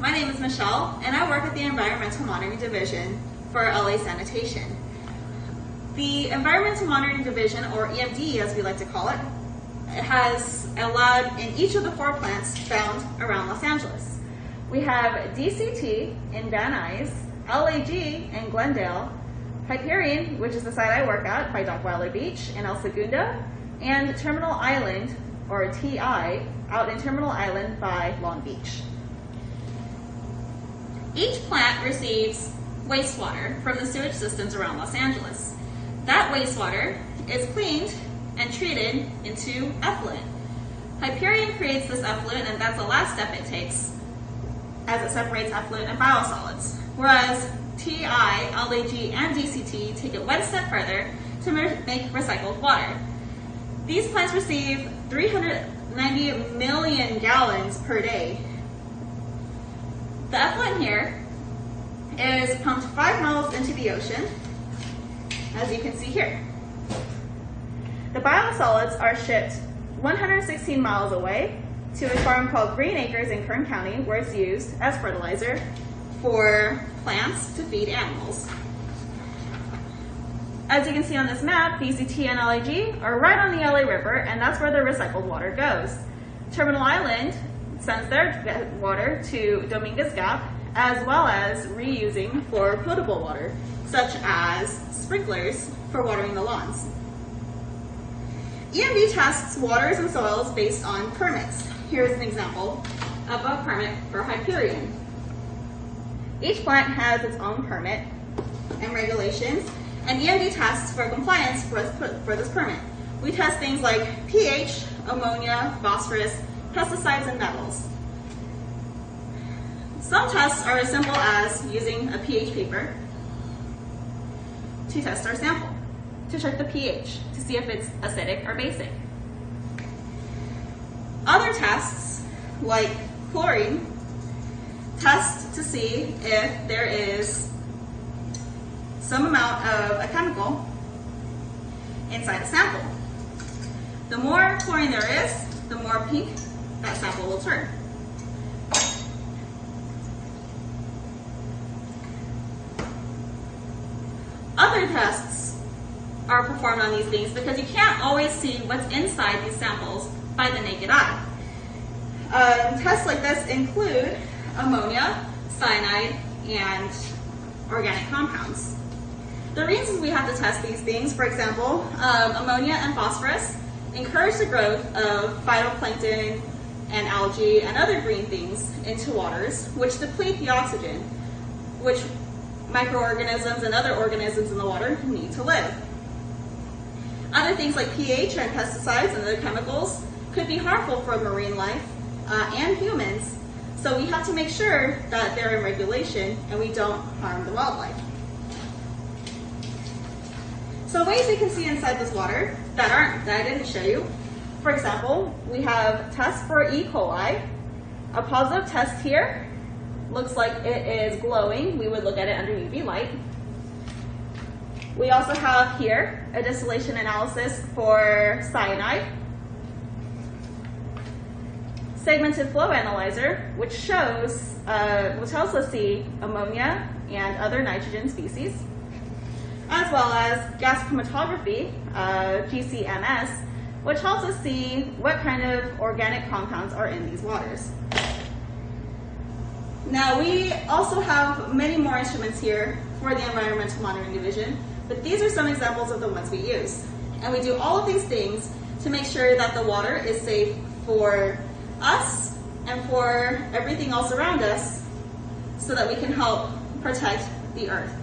My name is Michelle, and I work at the Environmental Monitoring Division for LA Sanitation. The Environmental Monitoring Division, or EMD as we like to call it, has a lab in each of the 4 plants found around Los Angeles. We have DCT in Van Nuys, LAG in Glendale, Hyperion, which is the site I work at, by Dockweiler Beach in El Segundo, and Terminal Island, or TI, out in Terminal Island by Long Beach. Each plant receives wastewater from the sewage systems around Los Angeles. That wastewater is cleaned and treated into effluent. Hyperion creates this effluent, and that's the last step it takes as it separates effluent and biosolids. Whereas TI, LAG, and DCT take it one step further to make recycled water. These plants receive 390 million gallons per day. The effluent here is pumped 5 miles into the ocean, as you can see here. The biosolids are shipped 116 miles away to a farm called Green Acres in Kern County, where it's used as fertilizer for plants to feed animals. As you can see on this map, DCT and LAG are right on the LA River, and that's where the recycled water goes. Terminal Island sends their water to Dominguez Gap, as well as reusing for potable water, such as sprinklers for watering the lawns. EMD tests waters and soils based on permits. Here's an example of a permit for Hyperion. Each plant has its own permit and regulations, and EMD tests for compliance for this permit. We test things like pH, ammonia, phosphorus, pesticides, and metals. Some tests are as simple as using a pH paper to test our sample, to check the pH, to see if it's acidic or basic. Other tests, like chlorine, test to see if there is some amount of a chemical inside the sample. The more chlorine there is, the more pink that sample will turn. Other tests are performed on these things because you can't always see what's inside these samples by the naked eye. Tests like this include ammonia, cyanide, and organic compounds. The reasons we have to test these things, for example, ammonia and phosphorus encourage the growth of phytoplankton and algae and other green things into waters, which deplete the oxygen, which microorganisms and other organisms in the water need to live. Other things like pH and pesticides and other chemicals could be harmful for marine life and humans, so we have to make sure that they're in regulation and we don't harm the wildlife. So ways we can see inside this water that I didn't show you. For example, we have tests for E. coli. A positive test here looks like it is glowing. We would look at it under UV light. We also have here a distillation analysis for cyanide. Segmented flow analyzer, which helps us see ammonia and other nitrogen species, as well as gas chromatography, GCMS, which helps us see what kind of organic compounds are in these waters. Now, we also have many more instruments here for the Environmental Monitoring Division, but these are some examples of the ones we use. And we do all of these things to make sure that the water is safe for us and for everything else around us so that we can help protect the earth.